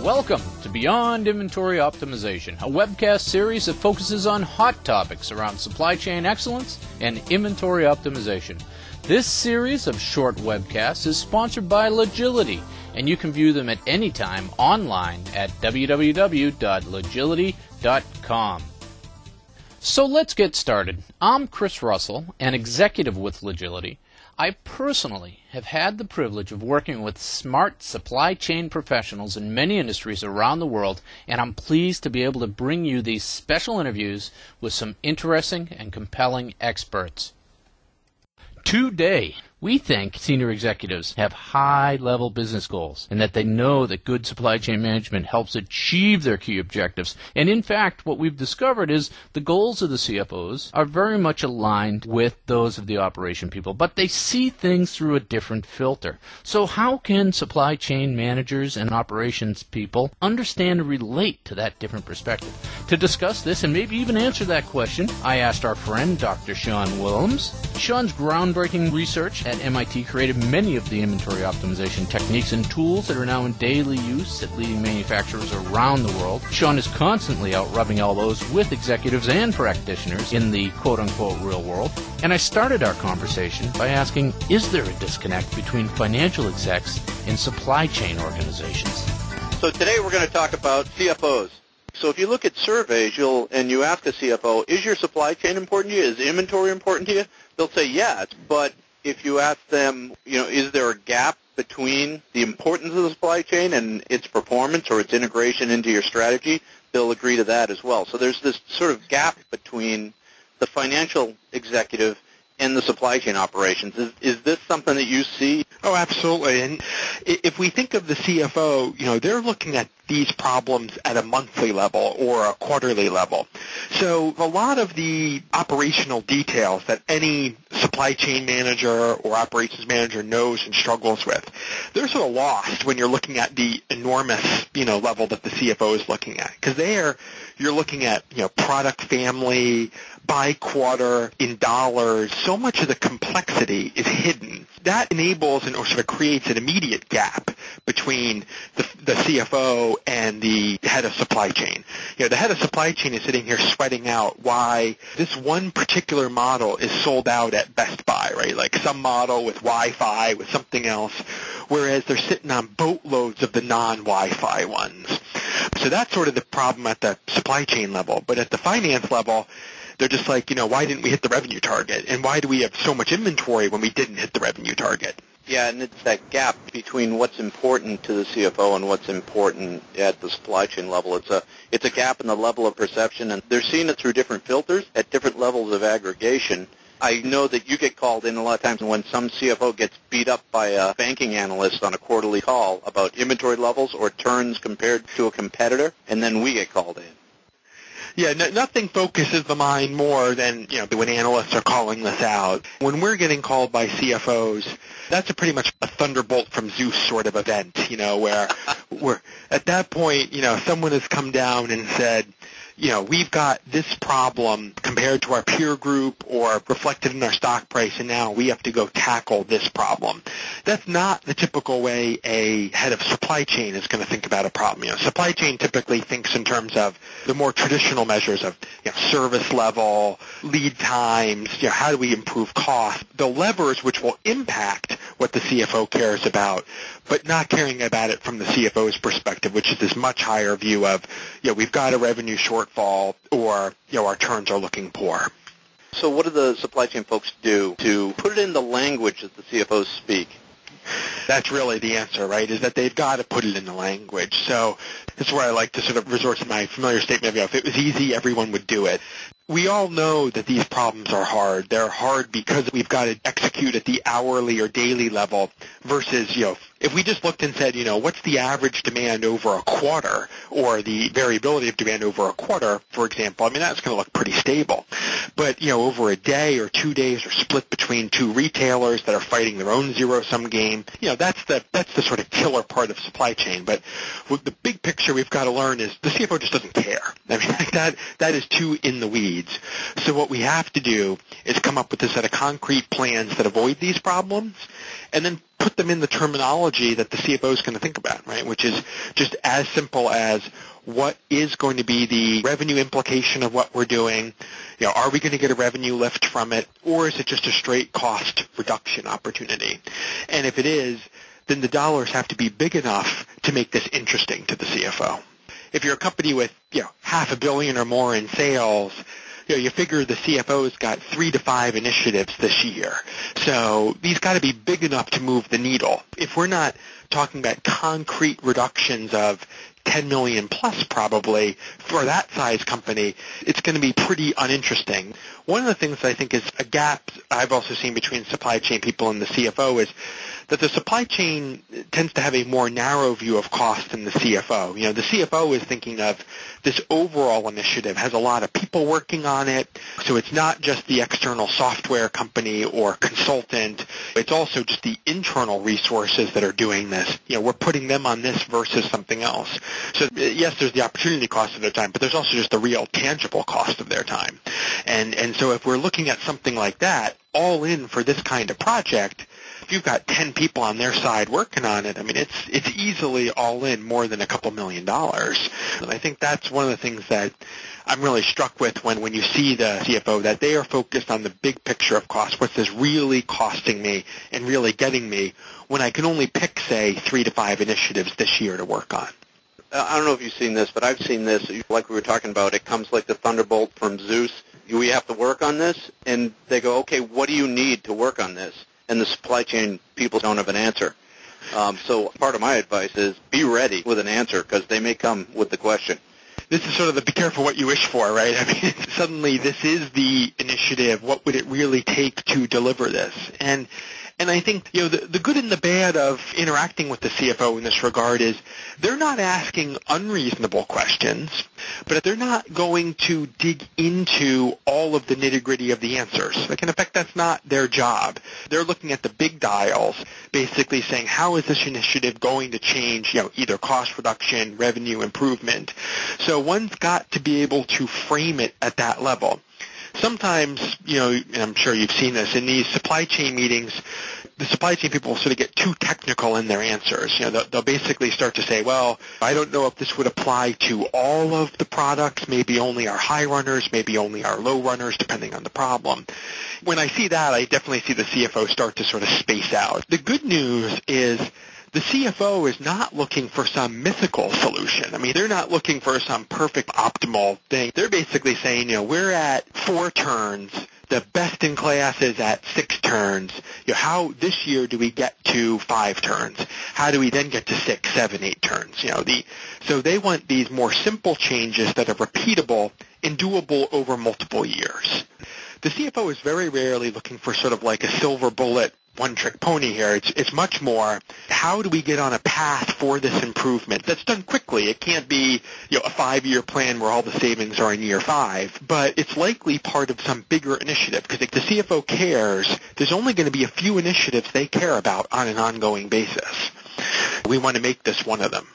Welcome to Beyond Inventory Optimization, a webcast series that focuses on hot topics around supply chain excellence and inventory optimization. This series of short webcasts is sponsored by Logility, and you can view them at any time online at www.logility.com. So let's get started. I'm Chris Russell, an executive with Logility. I personally have had the privilege of working with smart supply chain professionals in many industries around the world, and I'm pleased to be able to bring you these special interviews with some interesting and compelling experts. Today, we think senior executives have high-level business goals and that they know that good supply chain management helps achieve their key objectives. And in fact, what we've discovered is the goals of the CFOs are very much aligned with those of the operation people, but they see things through a different filter. So how can supply chain managers and operations people understand and relate to that different perspective? To discuss this and maybe even answer that question, I asked our friend Dr. Sean Willems. Sean's groundbreaking research at MIT created many of the inventory optimization techniques and tools that are now in daily use at leading manufacturers around the world. Sean is constantly out rubbing elbows with executives and practitioners in the quote-unquote real world. And I started our conversation by asking, is there a disconnect between financial execs and supply chain organizations? So today we're going to talk about CFOs. So if you look at surveys and you ask a CFO, is your supply chain important to you? Is inventory important to you? They'll say yes, but if you ask them, is there a gap between the importance of the supply chain and its performance or its integration into your strategy, they'll agree to that as well. So there's this sort of gap between the financial executive and the supply chain operations. Is this something that you see? Oh, absolutely. And if we think of the CFO, they're looking at these problems at a monthly level or a quarterly level. So a lot of the operational details that any supply chain manager or operations manager knows and struggles with, they're sort of lost when you're looking at the enormous, level that the CFO is looking at. Because there, you're looking at, product family, by quarter, in dollars. So much of the complexity is hidden. That enables or sort of creates an immediate gap between the CFO and the head of supply chain. The head of supply chain is sitting here sweating out why this one particular model is sold out at Best Buy, right? Like some model with Wi-Fi, with something else, whereas they're sitting on boatloads of the non-Wi-Fi ones. So that's sort of the problem at the supply chain level. But at the finance level, they're just like, why didn't we hit the revenue target? And why do we have so much inventory when we didn't hit the revenue target? Yeah, and it's that gap between what's important to the CFO and what's important at the supply chain level. It's a gap in the level of perception, and they're seeing it through different filters at different levels of aggregation. I know that you get called in a lot of times when some CFO gets beat up by a banking analyst on a quarterly call about inventory levels or turns compared to a competitor, and then we get called in. Yeah, nothing focuses the mind more than, when analysts are calling this out. When we're getting called by CFOs, that's pretty much a thunderbolt from Zeus sort of event, where we're at that point, someone has come down and said, we've got this problem compared to our peer group or reflected in our stock price, and now we have to go tackle this problem. That's not the typical way a head of supply chain is going to think about a problem. Supply chain typically thinks in terms of the more traditional measures of service level, lead times, how do we improve cost, the levers which will impact what the CFO cares about, but not caring about it from the CFO's perspective, which is this much higher view of, we've got a revenue shortfall or, our turns are looking poor. So what do the supply chain folks do to put it in the language that the CFOs speak? That's really the answer, right, is that they've got to put it in the language. So this is where I like to sort of resort to my familiar statement of, if it was easy, everyone would do it. We all know that these problems are hard. They're hard because we've got to execute at the hourly or daily level versus, if we just looked and said, what's the average demand over a quarter or the variability of demand over a quarter, for example, that's going to look pretty stable. but, over a day or 2 days or split between two retailers that are fighting their own zero-sum game, that's the sort of killer part of supply chain. But the big picture we've got to learn is the CFO just doesn't care. I mean, that is too in the weeds. So what we have to do is come up with a set of concrete plans that avoid these problems, and then put them in the terminology that the CFO is going to think about, right? Which is just as simple as what is going to be the revenue implication of what we're doing? Are we going to get a revenue lift from it, or is it just a straight cost reduction opportunity? And if it is, then the dollars have to be big enough to make this interesting to the CFO. If you're a company with, $500 million or more in sales, you figure the CFO's got 3 to 5 initiatives this year. So these got to be big enough to move the needle. If we're not talking about concrete reductions of 10 million plus probably for that size company, it's going to be pretty uninteresting. One of the things I think is a gap I've also seen between supply chain people and the CFO is that the supply chain tends to have a more narrow view of cost than the CFO. The CFO is thinking of this overall initiative, has a lot of people working on it, so it's not just the external software company or consultant, it's also just the internal resources that are doing this. We're putting them on this versus something else. So yes, there's the opportunity cost of their time, but there's also just the real tangible cost of their time. And so if we're looking at something like that, all in for this kind of project, if you've got 10 people on their side working on it, I mean, it's easily all in more than a couple $1 million. And I think that's one of the things that I'm really struck with when you see the CFO, that they are focused on the big picture of cost. What's this really costing me and really getting me when I can only pick, say, 3 to 5 initiatives this year to work on? I don't know if you've seen this, but I've seen this. Like we were talking about, it comes like the thunderbolt from Zeus. We have to work on this, and they go, okay, what do you need to work on this? And the supply chain people don't have an answer. So part of my advice is be ready with an answer, because they may come with the question. This is sort of the be careful what you wish for, right? I mean, suddenly this is the initiative. What would it really take to deliver this? And I think, the good and the bad of interacting with the CFO in this regard is they're not asking unreasonable questions, but they're not going to dig into all of the nitty-gritty of the answers. Like, in effect, that's not their job. They're looking at the big dials, basically saying, how is this initiative going to change, either cost reduction, revenue improvement? So one's got to be able to frame it at that level. Sometimes, and I'm sure you've seen this, in these supply chain meetings, the supply chain people sort of get too technical in their answers. They'll basically start to say, well, I don't know if this would apply to all of the products, maybe only our high runners, maybe only our low runners, depending on the problem. When I see that, I definitely see the CFO start to sort of space out. The good news is the CFO is not looking for some mythical solution. I mean, they're not looking for some perfect optimal thing. They're basically saying, we're at 4 turns. The best in class is at 6 turns. How this year do we get to 5 turns? How do we then get to 6, 7, 8 turns? So they want these more simple changes that are repeatable and doable over multiple years. The CFO is very rarely looking for sort of like a silver bullet, one-trick pony here. It's much more, how do we get on a path for this improvement that's done quickly? It can't be a 5-year plan where all the savings are in year 5, but it's likely part of some bigger initiative, because if the CFO cares, there's only going to be a few initiatives they care about on an ongoing basis. We want to make this one of them.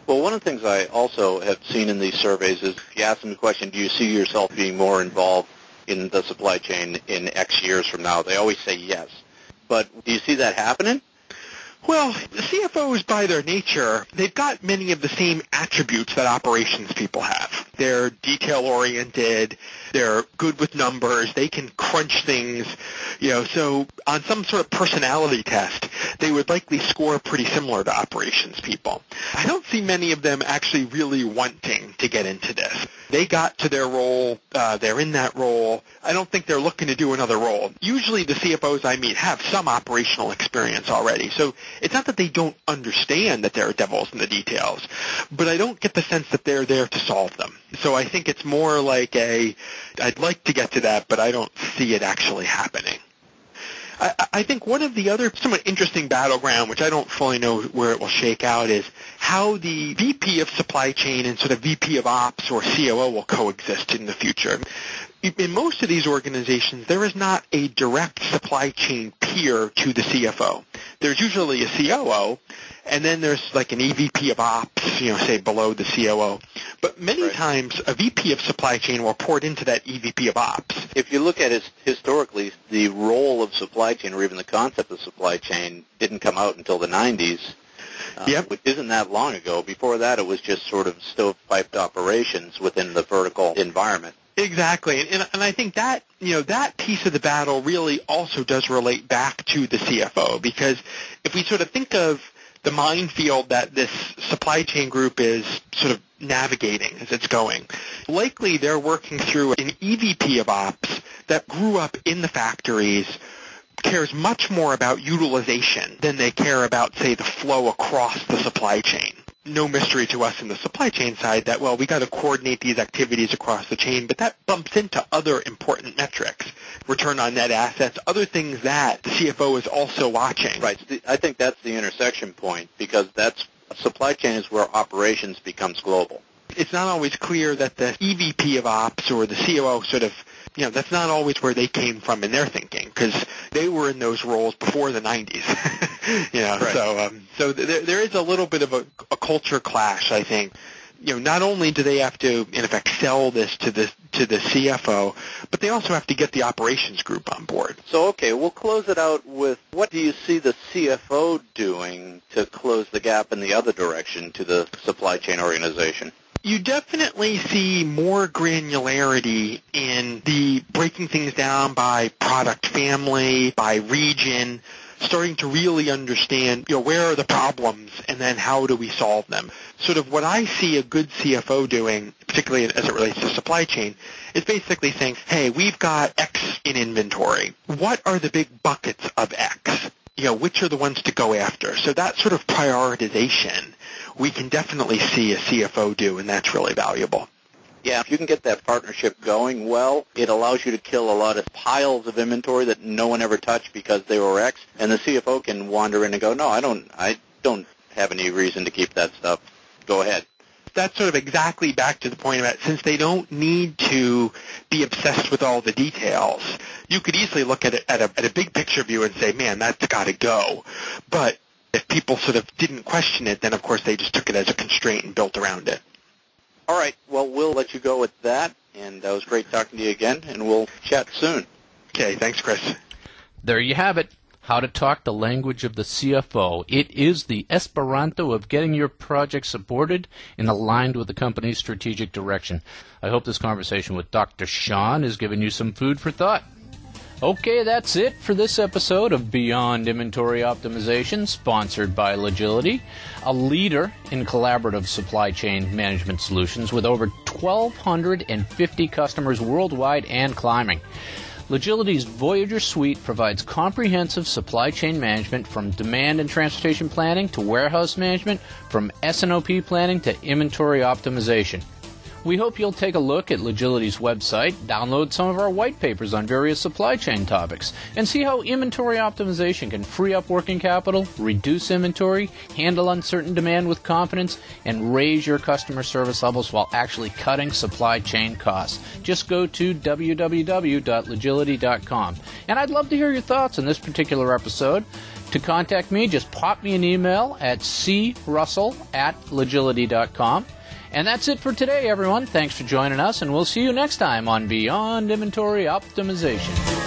Well, one of the things I also have seen in these surveys is if you ask them the question, do you see yourself being more involved in the supply chain in X years from now? They always say yes. But do you see that happening? Well, the CFOs, by their nature, they've got many of the same attributes that operations people have. They're detail-oriented. They're good with numbers. They can crunch things. So on some sort of personality test, they would likely score pretty similar to operations people. I don't see many of them actually really wanting to get into this. They got to their role. They're in that role. I don't think they're looking to do another role. Usually the CFOs I meet have some operational experience already. So it's not that they don't understand that there are devils in the details, but I don't get the sense that they're there to solve them. So I think it's more like I'd like to get to that, but I don't see it actually happening. I think one of the other somewhat interesting battleground, which I don't fully know where it will shake out, is how the VP of supply chain and sort of VP of ops or COO will coexist in the future. In most of these organizations, there is not a direct supply chain peer to the CFO. There's usually a COO, and then there's like an EVP of ops, say below the COO. But many times, a VP of supply chain will report into that EVP of ops. If you look at it historically, the role of supply chain, or even the concept of supply chain, didn't come out until the 90s. Which isn't that long ago. Before that, it was just sort of stovepiped operations within the vertical environment. Exactly, and I think that that piece of the battle really also does relate back to the CFO, because if we sort of think of the minefield that this supply chain group is sort of navigating as it's going, likely they're working through an EVP of ops that grew up in the factories, cares much more about utilization than they care about, say, the flow across the supply chain. No mystery to us in the supply chain side that, well, we got to coordinate these activities across the chain, but that bumps into other important metrics, return on net assets, other things that the CFO is also watching. Right. I think that's the intersection point, because supply chain is where operations becomes global. It's not always clear that the EVP of ops or the COO sort of, that's not always where they came from in their thinking, because they were in those roles before the 90s. Right. So there is a little bit of a culture clash, I think. Not only do they have to, in effect, sell this to the CFO, but they also have to get the operations group on board. So, okay, we'll close it out with, what do you see the CFO doing to close the gap in the other direction to the supply chain organization? You definitely see more granularity in the breaking things down by product family, by region, starting to really understand, where are the problems and then how do we solve them. Sort of what I see a good CFO doing, particularly as it relates to supply chain, is basically saying, hey, we've got X in inventory. What are the big buckets of X? Which are the ones to go after? So that sort of prioritization we can definitely see a CFO do, and that's really valuable. Yeah, if you can get that partnership going well, it allows you to kill a lot of piles of inventory that no one ever touched because they were X, and the CFO can wander in and go, no, I don't have any reason to keep that stuff. Go ahead. That's sort of exactly back to the point about, since they don't need to be obsessed with all the details, you could easily look at it at a big picture view and say, man, that's got to go. But if people sort of didn't question it, then of course they just took it as a constraint and built around it. All right. Well, we'll let you go with that, and that was great talking to you again, and we'll chat soon. Okay. Thanks, Chris. There you have it. How to talk the language of the CFO. It is the Esperanto of getting your project supported and aligned with the company's strategic direction. I hope this conversation with Dr. Sean has given you some food for thought. Okay, that's it for this episode of Beyond Inventory Optimization, sponsored by Logility, a leader in collaborative supply chain management solutions with over 1,250 customers worldwide and climbing. Logility's Voyager Suite provides comprehensive supply chain management from demand and transportation planning to warehouse management, from S&OP planning to inventory optimization. We hope you'll take a look at Logility's website, download some of our white papers on various supply chain topics, and see how inventory optimization can free up working capital, reduce inventory, handle uncertain demand with confidence, and raise your customer service levels while actually cutting supply chain costs. Just go to www.logility.com. And I'd love to hear your thoughts on this particular episode. To contact me, just pop me an email at crussell@logility.com. And that's it for today, everyone. Thanks for joining us, and we'll see you next time on Beyond Inventory Optimization.